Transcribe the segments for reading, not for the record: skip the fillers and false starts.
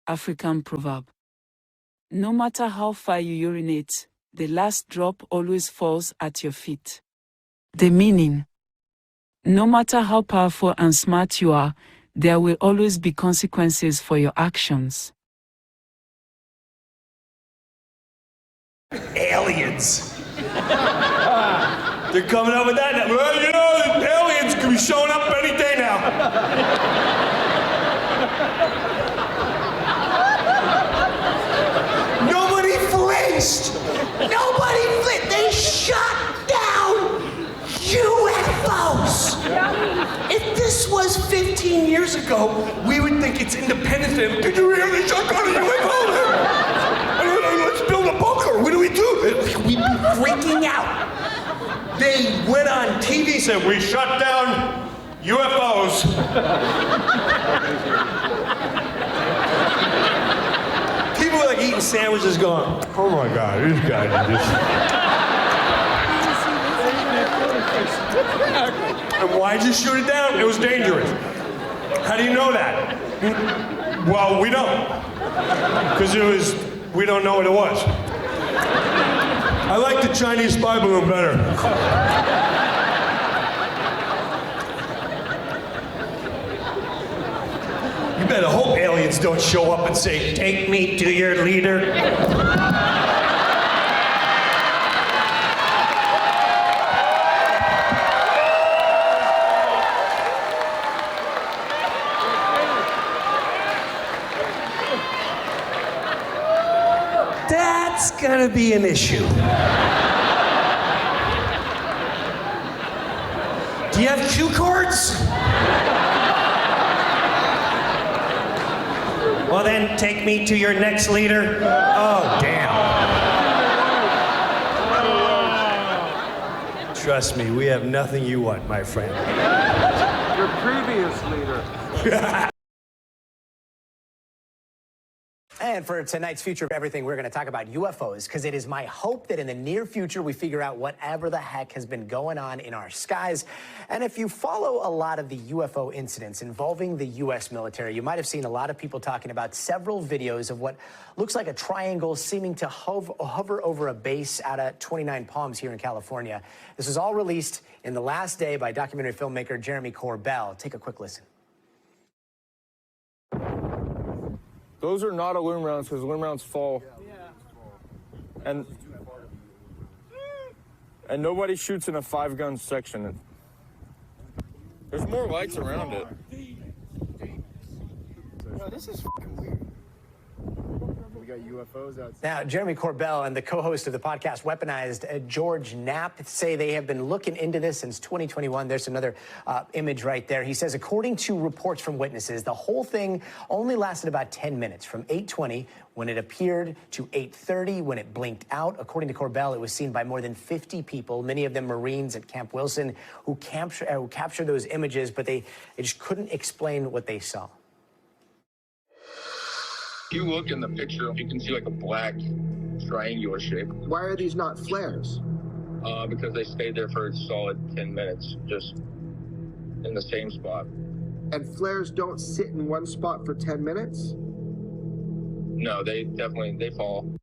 African proverb. No matter how far you urinate, the last drop always falls at your feet. The meaning: no matter how powerful and smart you are, there will always be consequences for your actions. Aliens. They're coming up with that. Well, you know, aliens could be showing up any day now. Nobody flinched. Nobody flinched. They shot down UFOs. If this was 15 years ago, we would think it's Independence Day. Did you hear they shot down a UFO? Let's build a bunker. What do we do? We'd be freaking out. They went on TV and said, we shut down UFOs. People were like eating sandwiches going, oh my God, these guys are just... And why'd you shoot it down? It was dangerous. How do you know that? Well, we don't. Because we don't know what it was. I like the Chinese spy balloon better. You better hope aliens don't show up and say, take me to your leader. That's gonna be an issue. Do you have cue cards? Well then, take me to your next leader. Oh, damn. Trust me, we have nothing you want, my friend. Your previous leader. And for tonight's Future of Everything, we're going to talk about UFOs, because it is my hope that in the near future we figure out whatever the heck has been going on in our skies. And if you follow a lot of the UFO incidents involving the U.S. military, you might have seen a lot of people talking about several videos of what looks like a triangle seeming to hover over a base out of Twentynine Palms here in California. This was all released in the last day by documentary filmmaker Jeremy Corbell. Take a quick listen. Those are not aluminum rounds because aluminum rounds fall. And nobody shoots in a 5-gun section. There's more lights around it. No, this is fucking weird. We got UFOs outside. Now, Jeremy Corbell and the co-host of the podcast Weaponized, George Knapp, say they have been looking into this since 2021. There's another image right there. He says, according to reports from witnesses, the whole thing only lasted about 10 minutes, from 8:20 when it appeared to 8:30 when it blinked out. According to Corbell, it was seen by more than 50 people, many of them Marines at Camp Wilson, who captured those images, but they just couldn't explain what they saw. If you look in the picture, you can see like a black triangular shape. Why are these not flares? Because they stayed there for a solid 10 minutes, just in the same spot. And flares don't sit in one spot for 10 minutes? No, they fall.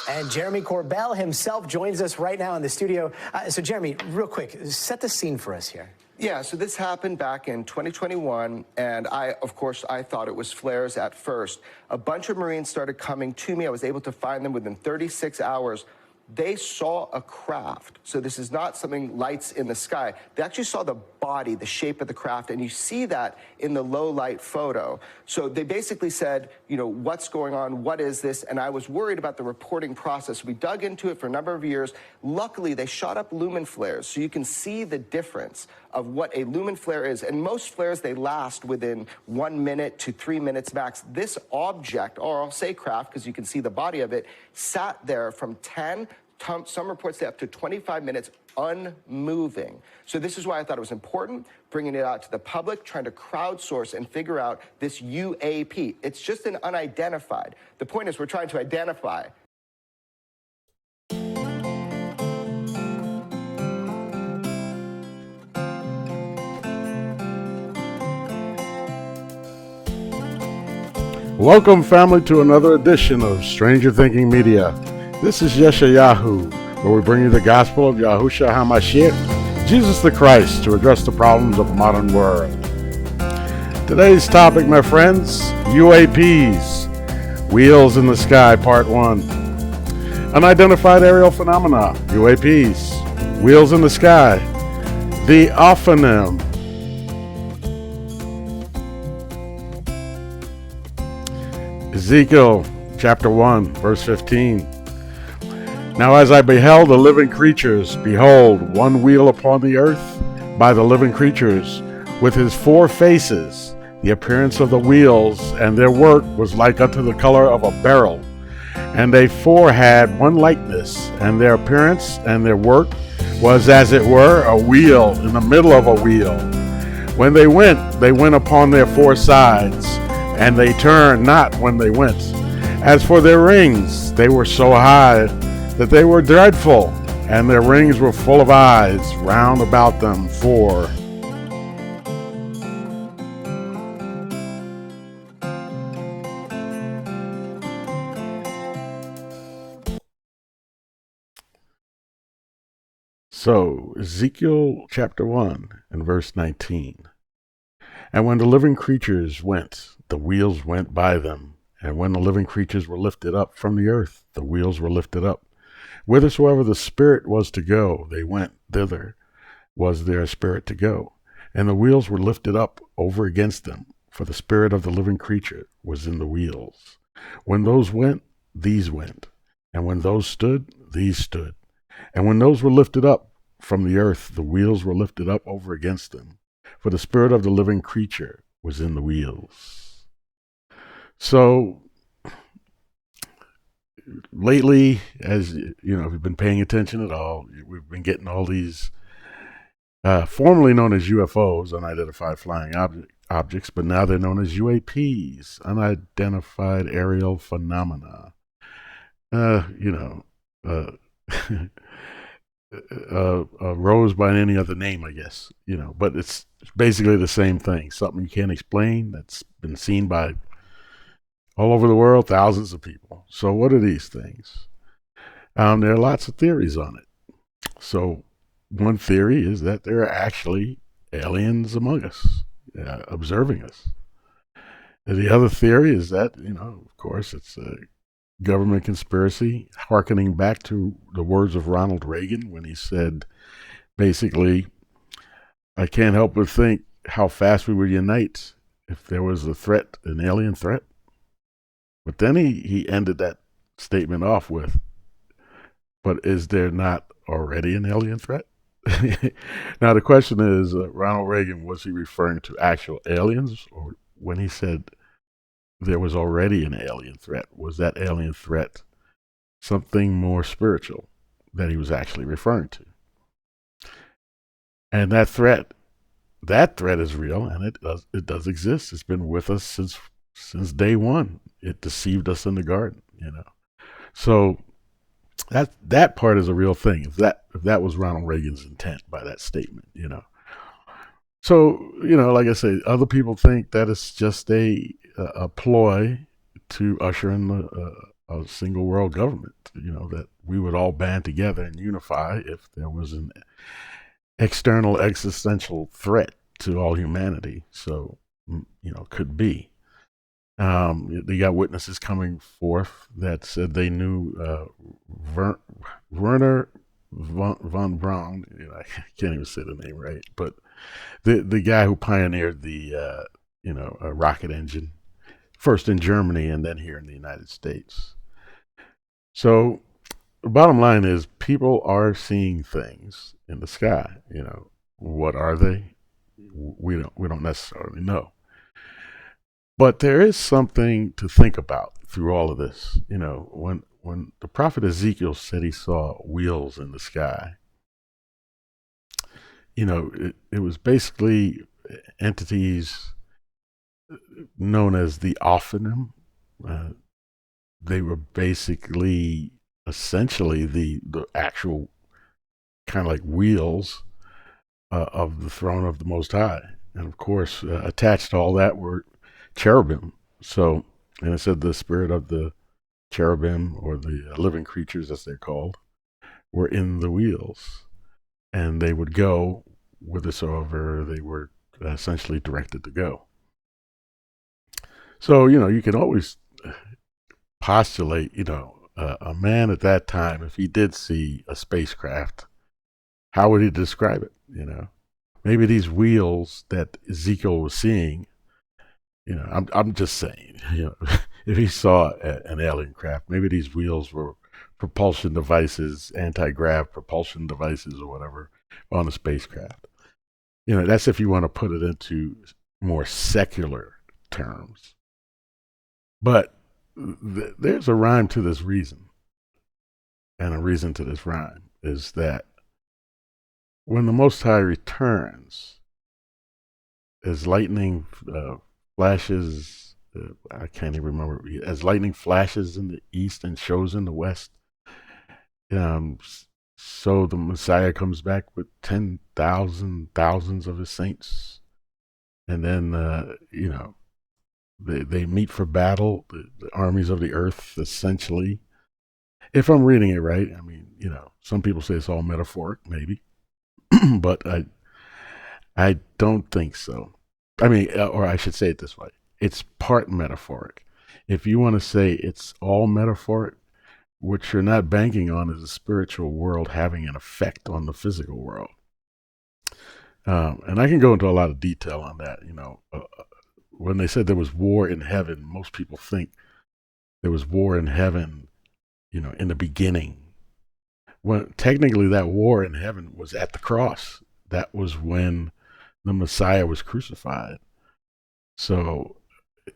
And Jeremy Corbell himself joins us right now in the studio. So Jeremy, real quick, set the scene for us here. Yeah, so this happened back in 2021, and of course, I thought it was flares at first. A bunch of Marines started coming to me. I was able to find them within 36 hours. They saw a craft. So this is not something lights in the sky. They actually saw the body, the shape of the craft, and you see that in the low light photo. So they basically said, you know, what's going on? What is this? And I was worried about the reporting process. We dug into it for a number of years. Luckily, they shot up lumen flares, so you can see the difference of what a lumen flare is. And most flares, they last within 1 minute to 3 minutes max. This object, or I'll say craft, because you can see the body of it, sat there from 10, some reports say up to 25 minutes, unmoving. So this is why I thought it was important, bringing it out to the public, trying to crowdsource and figure out this UAP. It's just an unidentified. The point is we're trying to identify. Welcome, family, to another edition of Stranger Thinking Media. This is Yeshayahu, where we bring you the gospel of Yahushua HaMashiach, Jesus the Christ, to address the problems of the modern world. Today's topic, my friends, UAPs, Wheels in the Sky, Part 1. Unidentified aerial phenomena, UAPs, Wheels in the Sky, the ophonym. Ezekiel chapter 1, verse 15. Now as I beheld the living creatures, behold, one wheel upon the earth by the living creatures, with his 4 faces. The appearance of the wheels and their work was like unto the color of a beryl. And they 4 had one likeness, and their appearance and their work was as it were a wheel in the middle of a wheel. When they went upon their 4 sides, and they turned not when they went. As for their rings, they were so high that they were dreadful, and their rings were full of eyes round about them 4. So, Ezekiel chapter 1 and verse 19. And when the living creatures went, the wheels went by them. And when the living creatures were lifted up from the earth, the wheels were lifted up. Whithersoever the spirit was to go, they went thither, was their spirit to go. And the wheels were lifted up over against them, for the spirit of the living creature was in the wheels. When those went, these went. And when those stood, these stood. And when those were lifted up from the earth, the wheels were lifted up over against them, for the spirit of the living creature was in the wheels. So, lately, as you know, if you've been paying attention at all, we've been getting all these formerly known as UFOs, unidentified flying objects, but now they're known as UAPs, unidentified aerial phenomena. Rose by any other name, I guess, but it's basically the same thing. Something you can't explain that's been seen by all over the world, thousands of people. So what are these things? There are lots of theories on it. So one theory is that there are actually aliens among us, observing us. And the other theory is that, of course, it's a government conspiracy, hearkening back to the words of Ronald Reagan when he said, basically, I can't help but think how fast we would unite if there was a threat, an alien threat. But then he ended that statement off with, but is there not already an alien threat? Now the question is, Ronald Reagan, was he referring to actual aliens, or when he said there was already an alien threat, was that alien threat something more spiritual that he was actually referring to? And that threat is real, and it does exist. It's been with us since day one. It deceived us in the garden, So that part is a real thing. If that was Ronald Reagan's intent by that statement, So, like I say, other people think that it's just a ploy to usher in a single world government, that we would all band together and unify if there was an external existential threat to all humanity. So, could be. They got witnesses coming forth that said they knew Werner von Braun. I can't even say the name right, but the guy who pioneered the a rocket engine, first in Germany and then here in the United States. So the bottom line is, people are seeing things in the sky. What are they? We don't necessarily know. But there is something to think about through all of this. When the prophet Ezekiel said he saw wheels in the sky, it was basically entities known as the ophonym. They were basically, essentially, the actual kind of like wheels of the throne of the Most High. And of course, attached to all that were cherubim. So And it said the spirit of the cherubim, or the living creatures as they're called, were in the wheels. And they would go whithersoever they were essentially directed to go. So, you can always postulate, a man at that time, if he did see a spacecraft, how would he describe it? Maybe these wheels that Ezekiel was seeing, I'm just saying, if he saw an alien craft, maybe these wheels were propulsion devices, anti-grav propulsion devices or whatever on the spacecraft. That's if you want to put it into more secular terms. But there's a rhyme to this reason. And a reason to this rhyme is that when the Most High returns, as lightning flashes, I can't even remember, as lightning flashes in the east and shows in the west, so the Messiah comes back with 10,000 thousands of his saints. And then, they meet for battle, the armies of the earth, essentially. If I'm reading it right, I mean, some people say it's all metaphoric, maybe. But I don't think so. I mean, or I should say it this way. It's part metaphoric. If you want to say it's all metaphoric, what you're not banking on is the spiritual world having an effect on the physical world. And I can go into a lot of detail on that. When they said there was war in heaven, most people think there was war in heaven, in the beginning. When technically that war in heaven was at the cross. That was when the Messiah was crucified. So,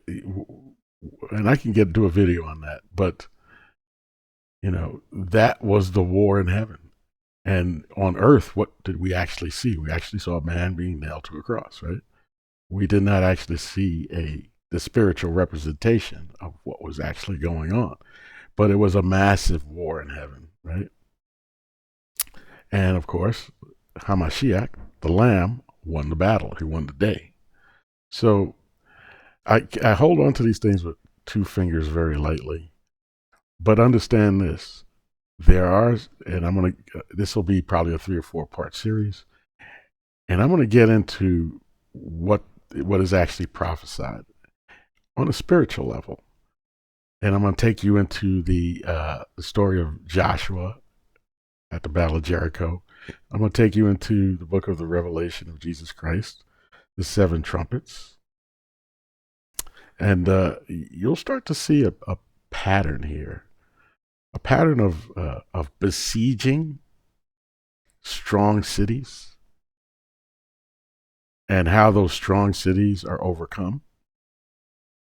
and I can do a video on that, but that was the war in heaven. And on earth, what did we actually see? We actually saw a man being nailed to a cross, right? We did not actually see the spiritual representation of what was actually going on. But it was a massive war in heaven, right? And of course, Hamashiach, the Lamb, won the battle. He won the day. So I hold on to these things with two fingers very lightly. But understand this. There are, and this will be probably a 3 or 4 part series. And I'm going to get into what is actually prophesied on a spiritual level. And I'm going to take you into the story of Joshua at the Battle of Jericho. I'm going to take you into the book of the Revelation of Jesus Christ, the 7 trumpets. And you'll start to see a pattern here, a pattern of besieging strong cities and how those strong cities are overcome,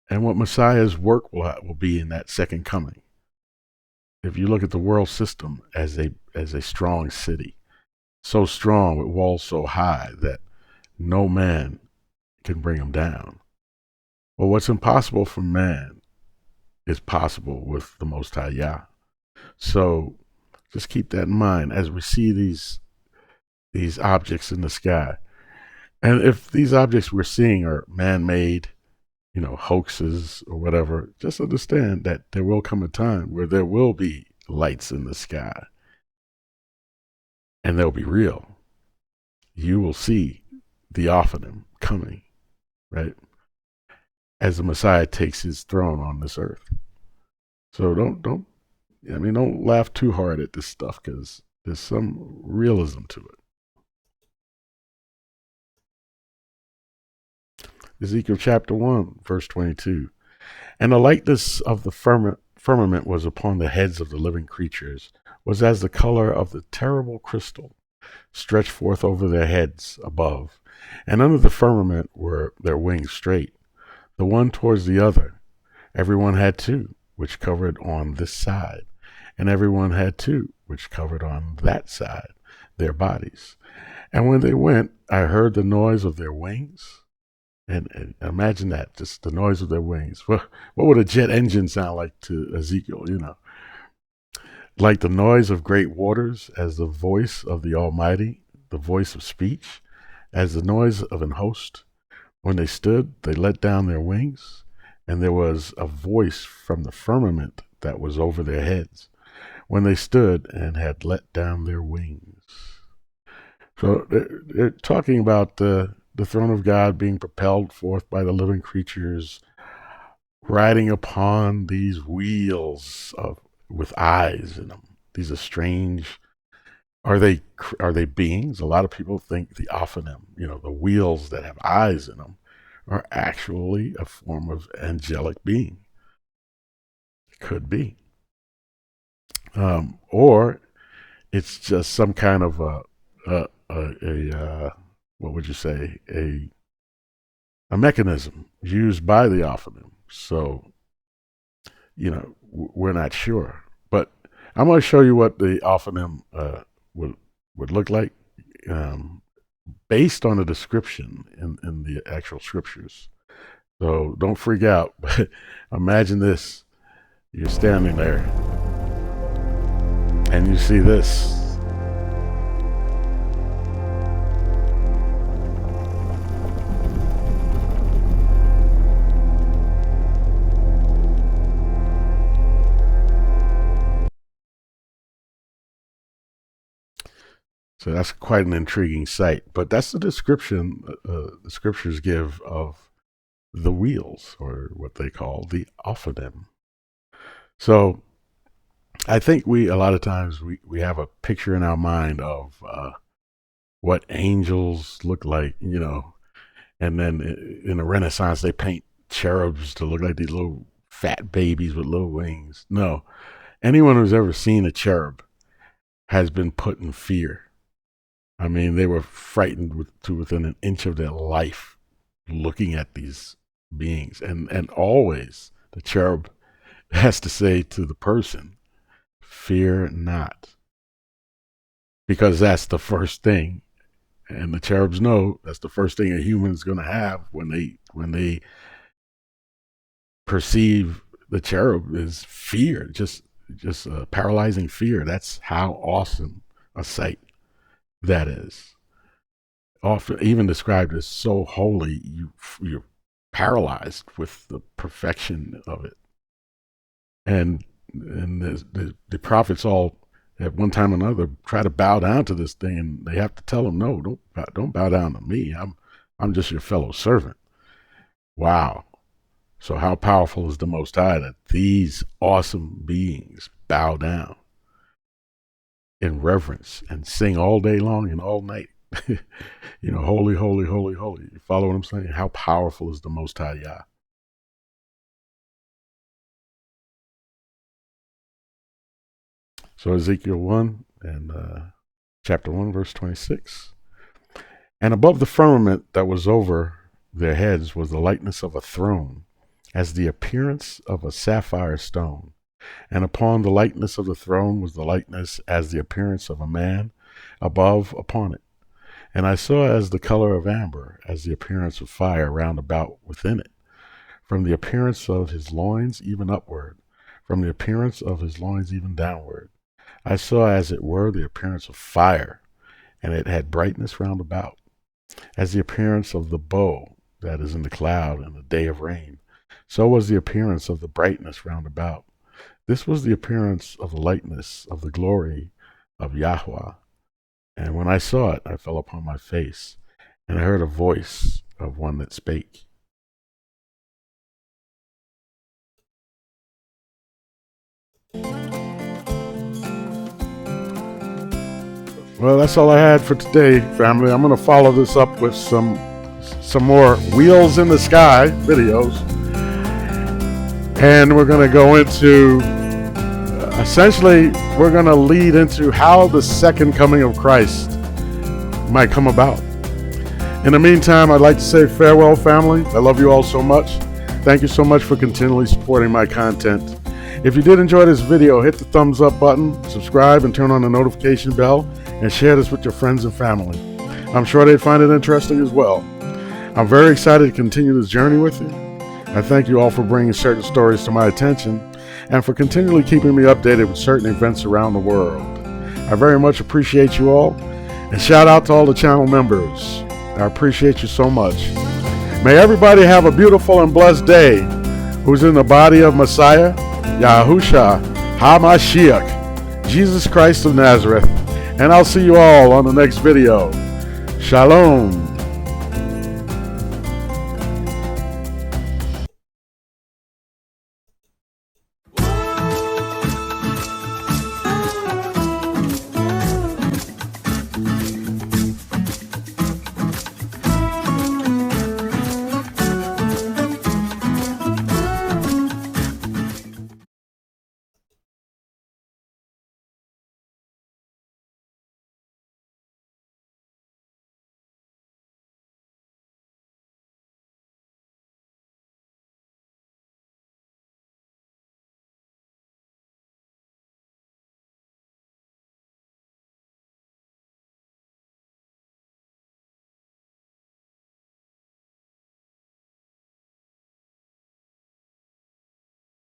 and what Messiah's work will be in that second coming. If you look at the world system as a strong city, so strong with walls so high that no man can bring them down. Well, what's impossible for man is possible with the Most High Yah. So just keep that in mind as we see these objects in the sky. And if these objects we're seeing are man-made, hoaxes or whatever, just understand that there will come a time where there will be lights in the sky. And they'll be real. You will see the Ophanim coming, right? As the Messiah takes his throne on this earth. So don't laugh too hard at this stuff, because there's some realism to it. Ezekiel chapter 1, verse 22. And the likeness of the firmament was upon the heads of the living creatures, was as the color of the terrible crystal, stretched forth over their heads above. And under the firmament were their wings straight, the one towards the other. Everyone had 2, which covered on this side, and everyone had 2, which covered on that side, their bodies. And when they went, I heard the noise of their wings. And imagine that, just the noise of their wings. What would a jet engine sound like to Ezekiel, Like the noise of great waters, as the voice of the Almighty, the voice of speech, as the noise of an host. When they stood, they let down their wings, and there was a voice from the firmament that was over their heads when they stood and had let down their wings. So they're talking about the throne of God being propelled forth by the living creatures, riding upon these wheels with eyes in them. These are strange. Are they beings? A lot of people think the Ophanim, the wheels that have eyes in them, are actually a form of angelic being. It could be. Or it's just some kind of what would you say, a mechanism used by the Ophanim. So, we're not sure. But I'm going to show you what the Ophanim would look like based on the description in the actual scriptures. So don't freak out. But imagine this. You're standing there and you see this. So that's quite an intriguing sight. But that's the description the scriptures give of the wheels, or what they call the Ophanim. So I think a lot of times we have a picture in our mind of what angels look like, and then in the Renaissance they paint cherubs to look like these little fat babies with little wings. No, anyone who's ever seen a cherub has been put in fear. I mean, they were frightened to within an inch of their life looking at these beings. And always the cherub has to say to the person, fear not. Because that's the first thing. And the cherubs know that's the first thing a human is going to have when they perceive the cherub is fear, just paralyzing fear. That's how awesome a sight that is. Often even described as so holy, you're paralyzed with the perfection of it. And the prophets all at one time or another try to bow down to this thing, and they have to tell them, no, don't bow down to me. I'm just your fellow servant. Wow. So how powerful is the Most High that these awesome beings bow down in reverence and sing all day long and all night? Holy, holy, holy, holy. You follow what I'm saying? How powerful is the Most High Yah? So Ezekiel 1 and chapter 1, verse 26. And above the firmament that was over their heads was the likeness of a throne, as the appearance of a sapphire stone. And upon the likeness of the throne was the likeness as the appearance of a man above upon it. And I saw as the color of amber, as the appearance of fire round about within it, from the appearance of his loins even upward, from the appearance of his loins even downward. I saw as it were the appearance of fire, and it had brightness round about, as the appearance of the bow that is in the cloud in the day of rain. So was the appearance of the brightness round about. This was the appearance of the likeness of the glory of Yahweh. And when I saw it, I fell upon my face, and I heard a voice of one that spake. Well, that's all I had for today, family. I'm going to follow this up with some more Wheels in the Sky videos. And we're going to go into, essentially, we're going to lead into how the second coming of Christ might come about. In the meantime, I'd like to say farewell, family. I love you all so much. Thank you so much for continually supporting my content. If you did enjoy this video, hit the thumbs up button, subscribe, and turn on the notification bell, and share this with your friends and family. I'm sure they'd find it interesting as well. I'm very excited to continue this journey with you. I thank you all for bringing certain stories to my attention and for continually keeping me updated with certain events around the world. I very much appreciate you all, and shout out to all the channel members. I appreciate you so much. May everybody have a beautiful and blessed day. who's in the body of Messiah, Yahusha HaMashiach, Jesus Christ of Nazareth. And I'll see you all on the next video. Shalom.